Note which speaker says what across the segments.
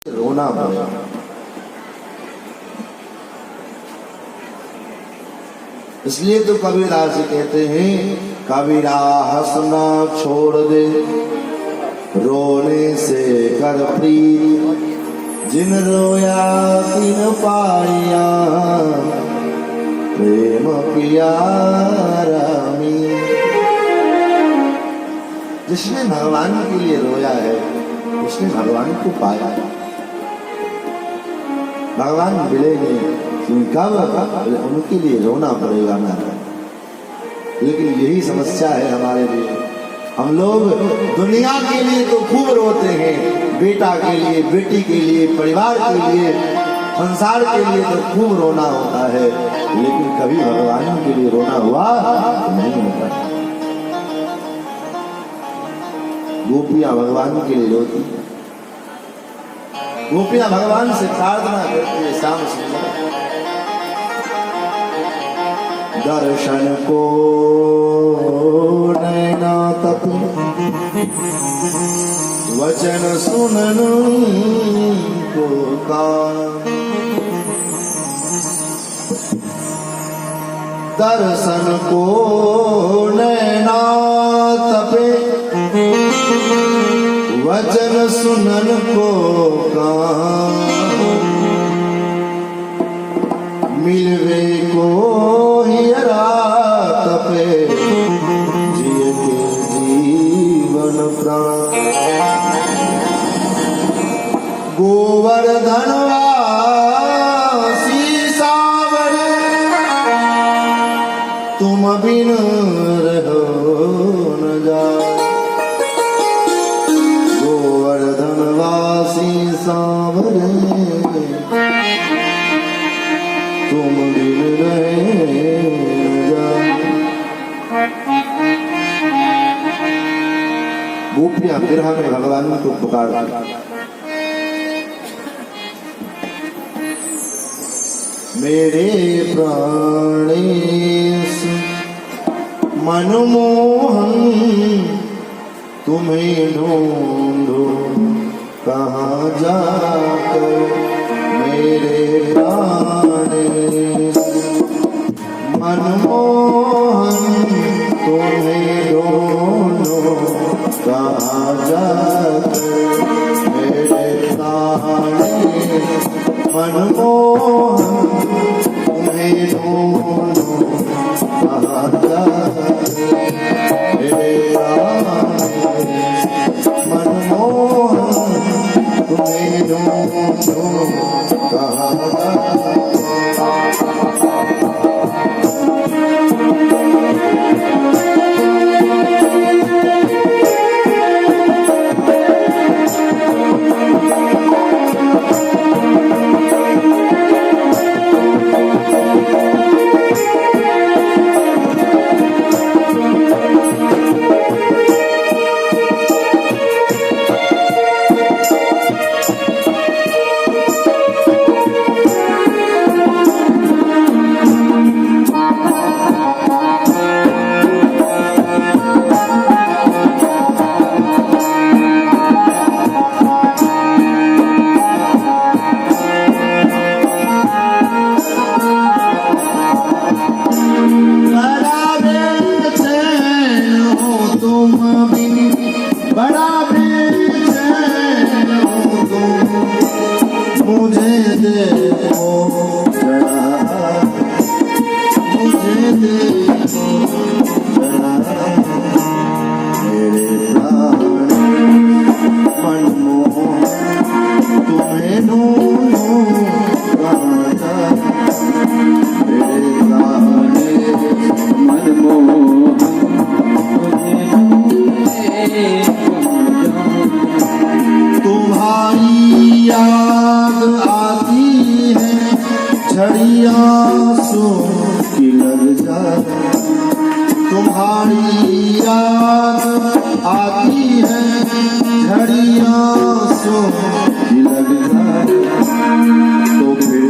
Speaker 1: रोना पड़ेगा। इसलिए तो कबीरदास जी कहते हैं, कबीरा हंसना छोड़ दे, रोने से कर प्रीत, जिन रोया तिन पाया, प्रेम प्यारा मीत। जिसने भगवान के लिए रोया है उसने भगवान को पाया है। भगवान मिलेंगे कब? उनके लिए रोना पड़ेगा ना। लेकिन यही समस्या है हमारे लिए। हम लोग दुनिया के लिए तो खूब रोते हैं, बेटा के लिए, बेटी के लिए, परिवार के लिए, संसार के लिए तो खूब रोना होता है, लेकिन कभी भगवान के लिए रोना हुआ नहीं होता। गोपियां भगवान के लिए रोती, गोपियां भगवान से प्रार्थना करती है श्याम सुंदर दर्शन को नैना तक, वचन सुननु को कान। दर्शन को नैना तपे, वचन सुनन को कान। मिलवे को हियरा तपे, जिए के जीवन प्राण। गोवर्धन वासी सावरे, तुम बिन रहो न जाए। सावरे तुम बिन रहे जाए। गोपियां विरह में भगवान को पुकारती, मेरे प्राणेश मनमोहन, तुम्हें ढूंढो कहाँ जाकर। मेरे प्राणेश मनमोहन, तुम्हें ढूंढो कहाँ जाकर। मेरे प्राणेश मनमोहन, तुम्हें ढूंढो कहाँ जाकर। मेरे प्राणेश मनमोहन, तुम्हें ढूंढो कहाँ जाकर। तुम्हारी याद आती है, झड़ियाँ सो लग जाए। तो फिर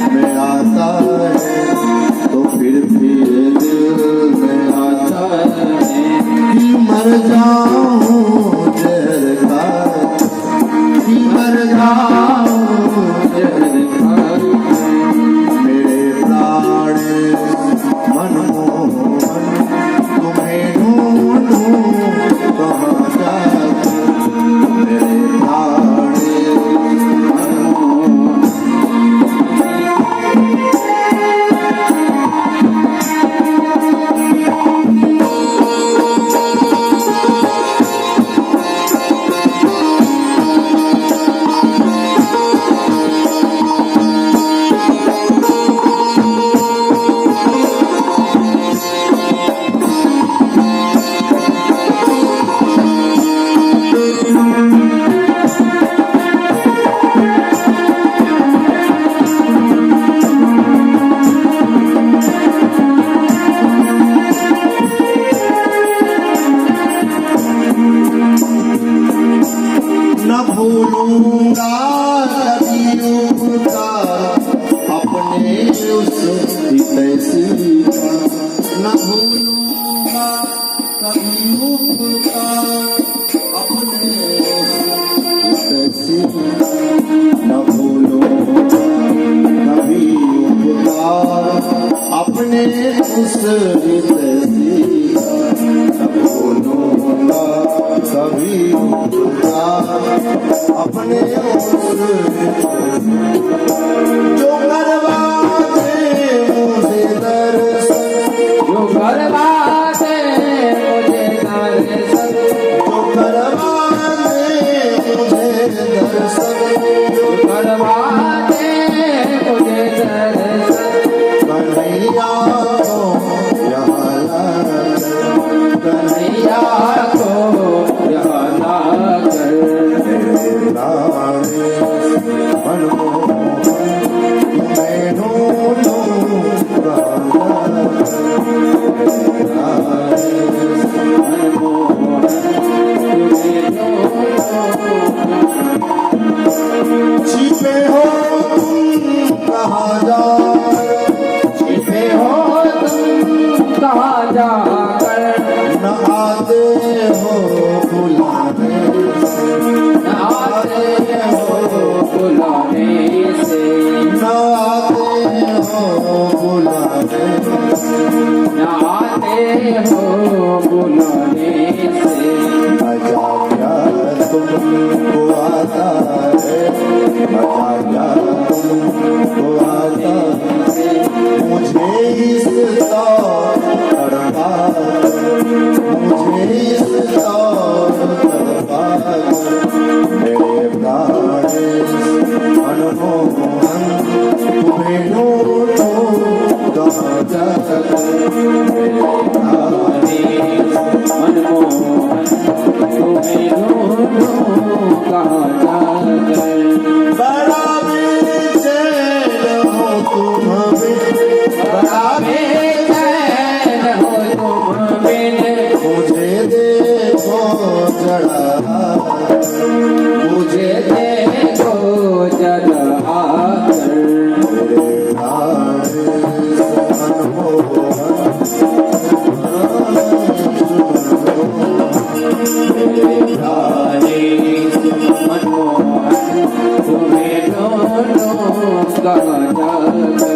Speaker 1: में आता है, तो फिर दिल में आता है कि मर जाऊं जहर खा, कि न भूलूंगा कभी उपकार अपने उस हितैषी का, न भूलूंगा कभी उपकार अपने हितैषी का, न भूलूंगा कभी उपकार अपने उस हितैषी का, न भूलूंगा कभी उपकार अपने उस जो करवाते मुझे दर्शन,
Speaker 2: जो करवाते मुझे दर्शन,
Speaker 1: जो करवाते मुझे दर्शन,
Speaker 2: जो करवाते मुझे दर्शन,
Speaker 1: कन्हैया को यहाँ लाकर,
Speaker 2: कन्हैया को यहाँ लाकर,
Speaker 1: तेरे लाड़े मनमोहन तुम्हें ढूंढूं कहाँ तेरे लाड़े
Speaker 2: मनमोहन तुम्हें
Speaker 1: छिपे हो तुम कहाँ जाकर,
Speaker 2: छिपे हो तुम कहाँ जाकर,
Speaker 1: न आते हो बुलाने से,
Speaker 2: न आते हो बुलाने से,
Speaker 1: न आते हो बुलाने से,
Speaker 2: न आते हो बुलाने से,
Speaker 1: मजा क्या तुमको आता है, मजा क्या तुमको आता है, मुझे इस दौर तड़पा, मुझे इस दौर तड़पा, मेरे प्राणेश मनमोहन तुम्हें ढूंढूं कहाँ जाकर, मेरे प्राणेश
Speaker 2: मनमोहन तुम्हें ढूंढूं कहाँ जाकर,
Speaker 1: बड़ा बेचैन हो तुम बिन,
Speaker 2: बड़ा बेचैन हो तुम बिन,
Speaker 1: मुझे देखो जड़ा,
Speaker 2: मुझे देखो जरा आकर,
Speaker 1: मेरे प्राणेश मनमोहन
Speaker 2: मेरे प्राणेश मनमोहन तुम्हें ढूंढूं कहाँ जाकर।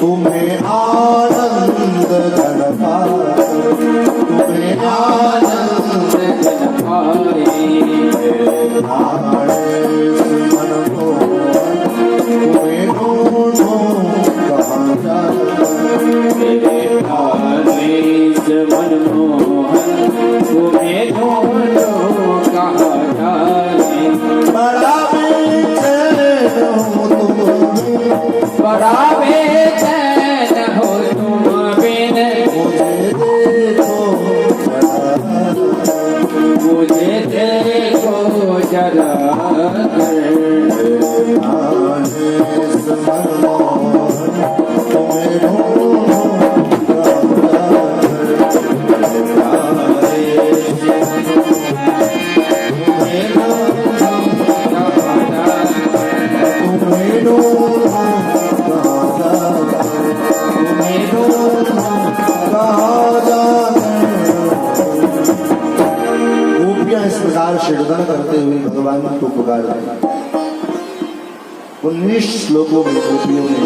Speaker 1: तुम्हें आनंद गणपा, तुम्हें आनंद प्राणेश मनमोहन तुम्हें ढूंढूं कहाँ जाकर,
Speaker 2: मेरे प्राणेश मनमोहन तुम्हें ढूंढूं कहाँ जाने।
Speaker 1: बड़ा बेचैन हो तुम बिन,
Speaker 2: बड़ा बेचैन हो तुम बिन,
Speaker 1: मुझे देखो जड़ा,
Speaker 2: मुझे देखो जरा
Speaker 1: प्राणेश मनमोहन तुम्हें ढूंढूं कहाँ जाकर, तुम्हें ढूंढूं कहाँ जाकर, तुम्हें ढूंढूं कहाँ जाकर। गोपियां इस प्रकार षड्दन करते हुए भगवान को पुकार रहे। 19 श्लोकों में गोपियों ने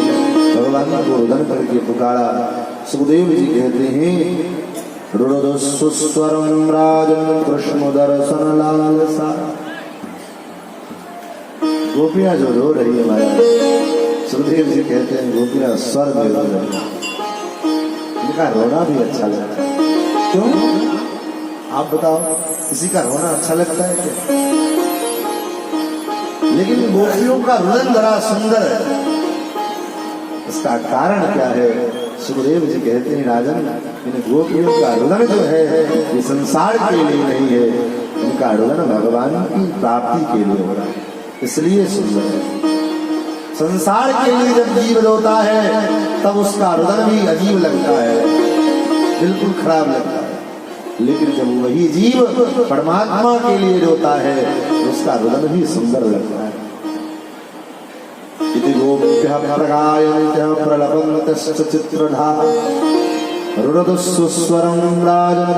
Speaker 1: भगवान को रुदन करके पुकारा। सुखदेव जी कहते हैं रुदस्वरम राजन कृष्ण दर्शन लालसा। गोपियां जो रो रही है महाराज, सुखदेव जी कहते हैं गोपियां स्वर में रो रही है। इनका रोना भी अच्छा लगता है। क्यों आप बताओ, किसी का रोना अच्छा लगता है क्या? लेकिन गोपियों का रुदन बड़ा सुंदर है। इसका कारण क्या है? सुखदेव जी कहते हैं राजन, इन गोपियों का रुदन जो है ये संसार के लिए नहीं है, इनका रुदन भगवान की प्राप्ति के लिए हो रहा है, इसलिए सुंदर है। संसार के लिए जब जीव रोता है तब उसका रुदन भी अजीब लगता है, बिल्कुल खराब लगता है। लेकिन जब वही जीव परमात्मा के लिए रोता है तो उसका रुदन भी सुंदर लगता है। इति गोप्यः प्रगायन्त्यः प्रलपन्तश्च चित्रधा रुदस्वरं राजन्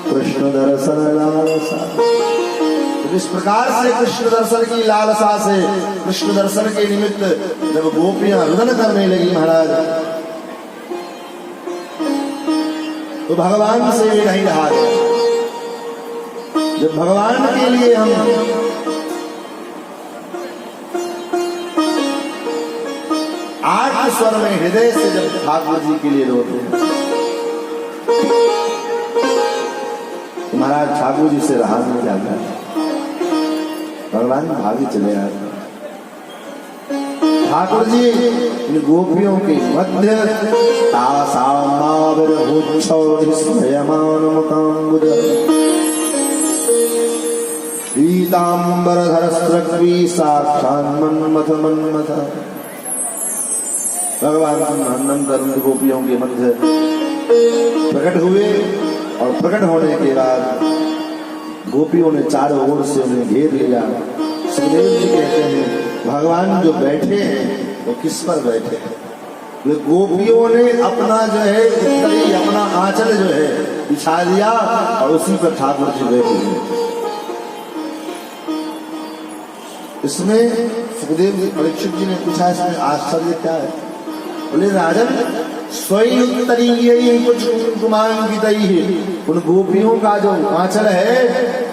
Speaker 1: कृष्ण दर्शन लालसा। तो इस प्रकार से कृष्ण दर्शन की लालसा से, कृष्ण दर्शन के निमित्त जब गोपियां रुदन करने लगी महाराज, तो भगवान से भी नहीं रहा गया। जब भगवान के लिए हम आठ स्वर में हृदय से जब ठाकुर जी के लिए रोते हैं तो महाराज ठाकुर जी से रहा नहीं जाता, भगवान भागी चले आते। ठाकुर जी इन गोपियों के मध्य साक्षान् मन्मथ मन्मथ। भगवान नंद गोपियों के मध्य प्रकट हुए और प्रकट होने के बाद गोपियों ने चारों ओर से उन्हें घेर लिया। सुखदेव जी कहते हैं भगवान जो बैठे हैं वो किस पर बैठे हैं? वे गोपियों ने अपना जो है उत्तरी अपना आंचल जो है बिछा दिया और उसी पर ठाकुर जी बैठे हैं। इसमें सुखदेव जी परीक्षित जी ने पूछा इसमें आश्चर्य क्या है? बोले राजन स्वयं उत्तरीय कुछ कुमांगितैः, उन गोपियों का जो आंचल है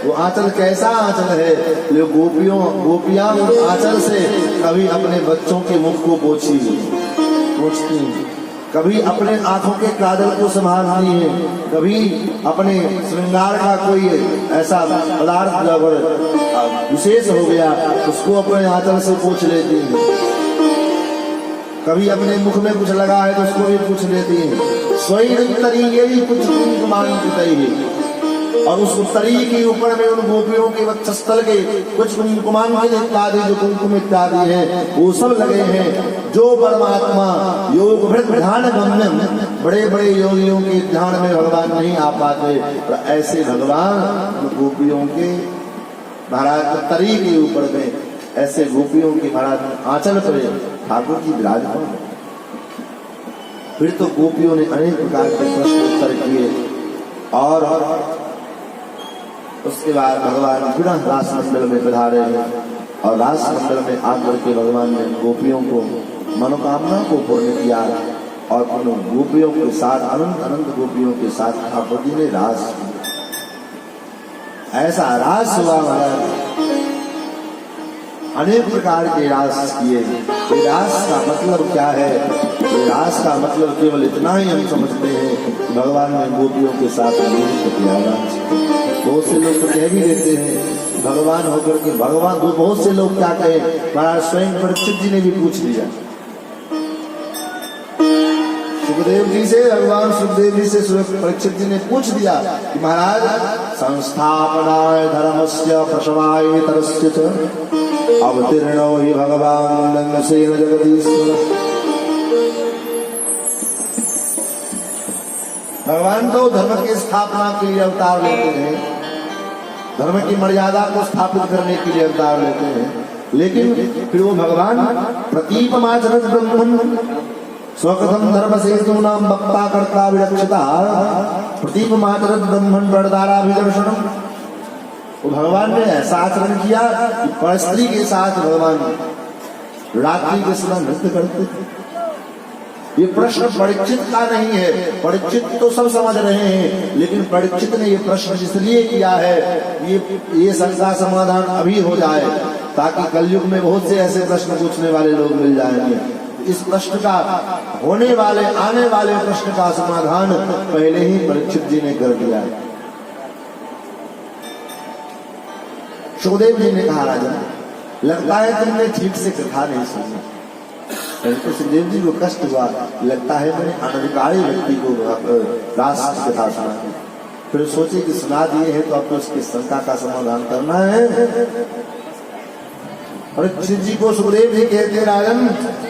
Speaker 1: वो आंचल कैसा आंचल है? गोपियां उन आंचल से कभी अपने बच्चों के मुख को पोंछती हैं, कभी अपने आंखों के काजल को संभालती हैं, कभी अपने श्रृंगार का कोई ऐसा पदार्थ अगर विशेष हो गया उसको अपने आंचल से पोंछ लेती हैं, कभी अपने मुख में कुछ लगा है तो उसको भी पूछ लेती है। स्वयं उत्तरी कुछ कुंकुमांकितैः, और उस उत्तरी के ऊपर में उन गोपियों के वक्षस्थल के कुछ कुंकुमांकित इत्यादि जो कुंकुम इत्यादि है वो सब लगे हैं। जो परमात्मा योग ध्यान गम्यम, बड़े बड़े योगियों के ध्यान में भगवान नहीं आ पाते, तो ऐसे भगवान गोपियों के महाराज उत्तरी के ऊपर में ऐसे गोपियों की महाराज आंचल पर ठाकुर जी विराजमान। फिर तो गोपियों ने अनेक प्रकार के प्रश्न उत्तर किए और उसके बाद भगवान पुनः रास मंडल में पधारे हैं और रास मंडल में आकर के भगवान ने गोपियों को मनोकामना को पूर्ण किया और उन गोपियों के साथ अनंत अनंत गोपियों के साथ ठाकुर जी ने रास ऐसा रास हुआ महाराज। अनेक प्रकार के रास किए। रास का मतलब क्या है? रास का मतलब केवल इतना ही हम समझते हैं कि भगवान ने गोपियों के साथ किया। बहुत से लोग तो कह भी देते हैं भगवान होकर के भगवान, बहुत से लोग क्या कहे, महाराज स्वयं परीक्षित जी ने भी पूछ लिया सुखदेव जी से, भगवान सुखदेव जी से परीक्षित जी ने पूछ दिया कि महाराज संस्थापनाय धर्मस्य प्रसवाय तरस्य च अवतीर्णो हि भगवान नंदसेन जगदीश्वर। भगवान तो धर्म की स्थापना के लिए अवतार लेते हैं, धर्म की मर्यादा को स्थापित करने के लिए अवतार लेते हैं, लेकिन फिर वो भगवान प्रतीपमाचरत ब्रह्मन् स्वकथम धर्म सेतु नाम वक्ता कर्ता विलक्षिता प्रतीपमाचरत ब्रह्मन् वरदाराभिदर्शनम्। वो भगवान ने ऐसा आचरण किया कि परस्त्री के साथ भगवान रात्रि के समय नृत्य करते थे। ये प्रश्न परीक्षित का नहीं है। परीक्षित तो सब समझ रहे हैं, लेकिन परीक्षित ने ये प्रश्न इसलिए किया है, ये शंका समाधान अभी हो जाए, ताकि कलयुग में बहुत से ऐसे प्रश्न पूछने वाले लोग मिल जाएंगे। इस प्रश्न का होने वाले आने वाले प्रश्न का समाधान पहले ही परीक्षित जी ने कर दिया है। सुखदेव जी ने कहा, राजन लगता है तुमने ठीक से कथा नहीं सुनी। तो सुखदेव जी को कष्ट हुआ, लगता है मैंने अनधिकारी व्यक्ति को रास की कथा सुना। फिर सोचे कि सुना दिए हैं तो अब तो उसकी शंका का समाधान करना है। और परीक्षित जी को सुखदेव जी कहते, राजन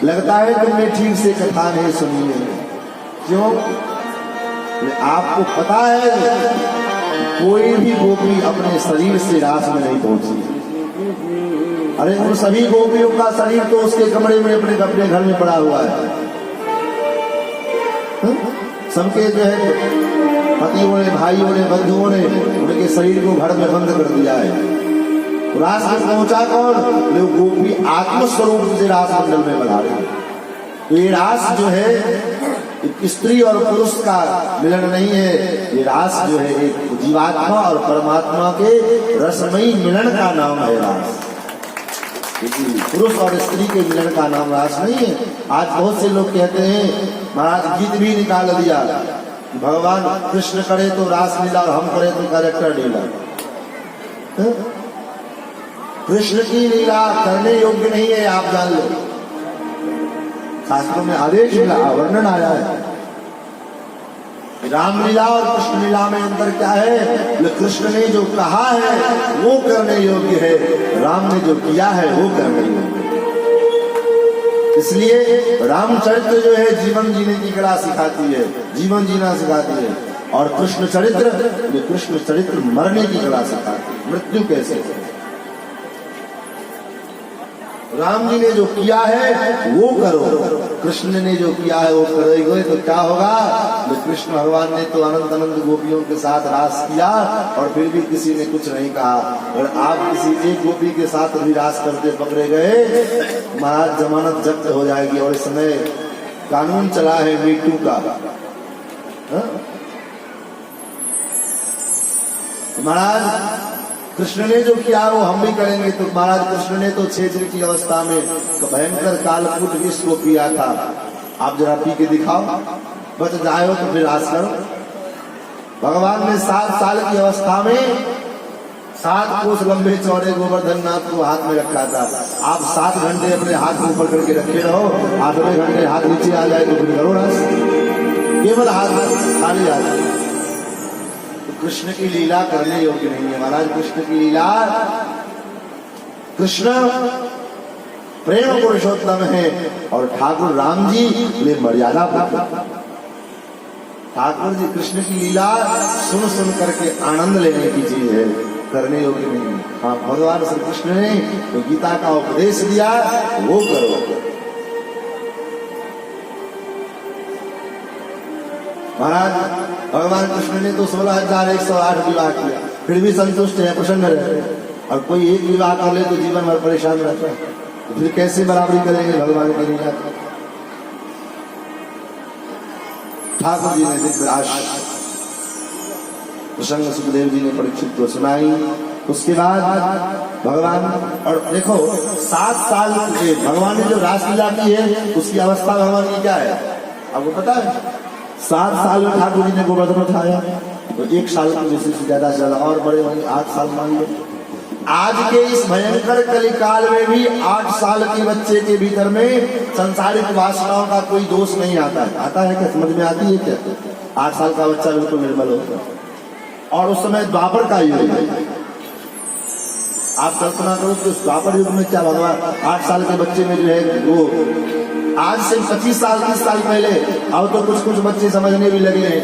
Speaker 1: लगता है तुमने ठीक से कथा नहीं सुनी है। क्यों? आपको पता है कोई भी गोपी अपने शरीर से रास में नहीं पहुंची। अरे उन सभी गोपियों का शरीर तो उसके कमरे में अपने घर में पड़ा हुआ है। सबके जो है पतियों ने, भाइयों ने, बंधुओं ने उनके शरीर को घर में बंद कर दिया है। रास में पहुंचा कौन? लोग गोपी आत्मस्वरूप से रास मंडल में बना रहे हैं। तो ये रास जो है स्त्री और पुरुष का मिलन नहीं है, ये रास जो है एक जीवात्मा और परमात्मा के रसमयी मिलन का नाम है रास। पुरुष और स्त्री के मिलन का नाम रास नहीं है। आज बहुत से लोग कहते हैं, महाराज गीत भी निकाल दिया, भगवान कृष्ण करे तो रास लीला और हम करे तो कैरेक्टर लीला। कृष्ण की लीला करने योग्य नहीं है, आप जान लो। शास्त्रों में आदेश मिला, वर्णन आया है। रामलीला और कृष्ण लीला में अंतर क्या है? कृष्ण ने जो कहा है वो करने योग्य है, राम ने जो किया है वो करने योग्य है। इसलिए रामचरित्र जो है जीवन जीने की कला सिखाती है, जीवन जीना सिखाती है। और कृष्ण चरित्र मरने की कला सिखाती है, मृत्यु कैसे। राम जी ने जो किया है वो करो, कृष्ण ने जो किया है वो करोगे तो क्या होगा? तो कृष्ण भगवान ने तो अनंत गोपियों के साथ रास किया और फिर भी किसी ने कुछ नहीं कहा। और आप किसी एक गोपी के साथ भी रास करते पकड़े गए, महाराज जमानत जब्त हो जाएगी। और इस समय कानून चला है मीटू का। महाराज कृष्ण ने जो किया वो हम भी करेंगे। तो महाराज कृष्ण ने तो क्षेत्र की अवस्था में भयंकर कालकूट विष को पिया था। आप जरा पी के दिखाओ, बच जाए तो फिर रास करो। भगवान ने 7 साल की अवस्था में 7 कोस लंबे चौड़े गोवर्धन नाथ को हाथ में रखा था। आप 7 घंटे अपने हाथ को ऊपर करके रखे रहो, 8वें घंटे हाथ नीचे आ जाए तो फिर करो रास। केवल हाथ खाली आ जाए। कृष्ण की लीला करने योग्य नहीं है महाराज। कृष्ण की लीला, कृष्ण प्रेम पुरुषोत्तम है और ठाकुर राम जी ले मर्यादा प्राप्त। ठाकुर जी कृष्ण की लीला सुन सुन करके आनंद लेने की चीज है, करने योग्य नहीं है। हाँ, भगवान श्री कृष्ण ने तो गीता का उपदेश दिया वो करो। महाराज भगवान कृष्ण ने तो 16,108 विवाह किया, फिर भी संतुष्ट है, प्रसन्न रहे। और कोई एक विवाह कर ले तो जीवन भर परेशान रहता है, तो फिर कैसे बराबरी करेंगे भगवान की लीला। ठाकुर जी ने दिव्य प्रसंग सुखदेव जी ने परीक्षित को सुनाई। उसके बाद भगवान, और देखो 7 साल के भगवान ने जो रासलीला की है उसकी अवस्था भगवान की क्या है आपको पता है? 7 साल में ठाकुर जी ने गोवर्धन उठाया, तो 1 साल की वजह से ज्यादा से ज्यादा और बड़े होंगे, 8 साल मान लो। आज के इस भयंकर कलिकाल में भी 8 साल के बच्चे के भीतर में संसारिक वासनाओं का कोई दोष नहीं आता है। आता है क्या? समझ में आती है क्या? 8 साल का बच्चा बिल्कुल निर्मल होता है। और उस समय द्वापर का युग है। आप कल्पना करो कि उस द्वापर युग में क्या भगवान 8 साल के बच्चे में जो है वो, आज से 25 साल 30 साल पहले, अब तो कुछ बच्चे समझने भी लगे हैं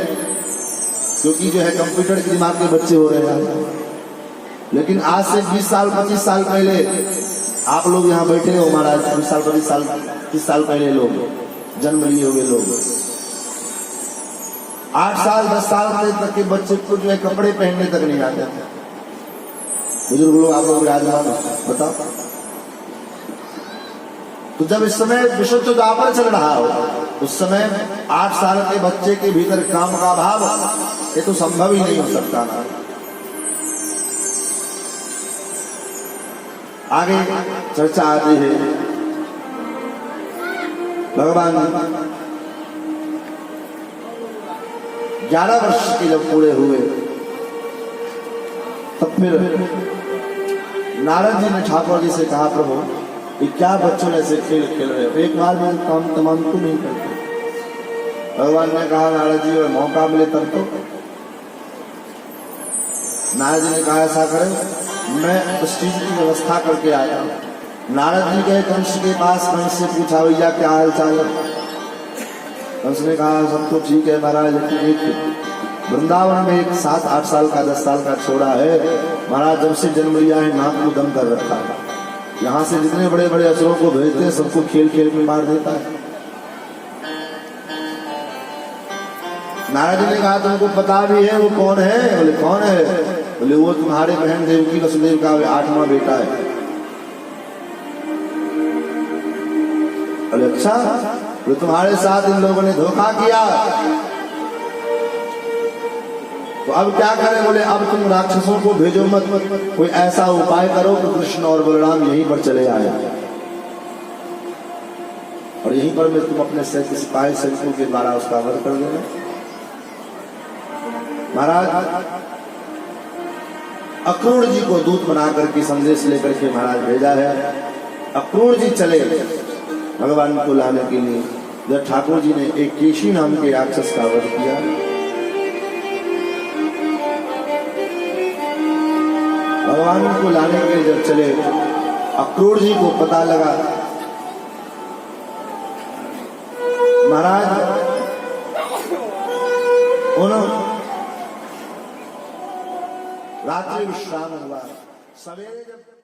Speaker 1: क्योंकि जो है कंप्यूटर के दिमाग के बच्चे हो रहे हैं। लेकिन आज से 20 साल 25 साल पहले आप लोग यहाँ बैठे हो महाराज, 20 साल 25 साल 30 साल पहले लोग जन्म लिए हुए लोग 8 साल 10 साल तक के बच्चे को जो है कपड़े पहनने तक नहीं आते थे। बुजुर्ग लोग आप लोग विराजमान बताओ। तो जब इस समय विश्व तो द्वापर चल रहा हो, उस समय 8 साल के बच्चे के भीतर काम का भाव, ये तो संभव ही नहीं हो सकता। आगे चर्चा आती है, भगवान 11 वर्ष के जब पूरे हुए, तब फिर नारद जी ने ठाकुर जी से कहा, प्रभु ये क्या बच्चों ऐसे खेल खेल रहे हो, एक बार में काम तमाम क्यों नहीं करते। भगवान ने कहा, नारद जी अगर मौका मिले तब तो। नारद जी ने कहा, ऐसा करें, मैं उस चीज की व्यवस्था करके आया। नारद जी गए कंस के पास, कंस से पूछा, भैया क्या हाल चाल है। कंस ने कहा, सब तो ठीक है महाराज, लेकिन एक वृंदावन में एक 7-8 साल का 10 साल का छोड़ा है महाराज, जब से जन्म लिया है नाक में दम कर रखा है। यहाँ से जितने बड़े बड़े असुरों को भेजते हैं सबको खेल खेल में मार देता है। नारद जी ने कहा, तुमको पता भी है वो कौन है। बोले कौन है। बोले वो तुम्हारे बहन देवकी वसुदेव का 8वां बेटा है। बोले अच्छा, तो तुम्हारे साथ इन लोगों ने धोखा किया, तो अब क्या करें। बोले अब तुम राक्षसों को भेजो मत, कोई ऐसा उपाय करो कि कृष्ण और बलराम यहीं पर चले आए और यहीं पर मैं तुम अपने सिपाही सैनिकों के द्वारा उसका वध कर देना। महाराज अक्रूर जी को दूत बना करके संदेश लेकर के महाराज भेजा है। अक्रूर जी चले भगवान को लाने के लिए। जब ठाकुर जी ने एक केशी नाम के राक्षस का वध किया, भगवान को लाने के लिए जब चले, अक्रूर जी को पता लगा महाराज उन्होंने रात्रि विश्राम हुआ, सवेरे जब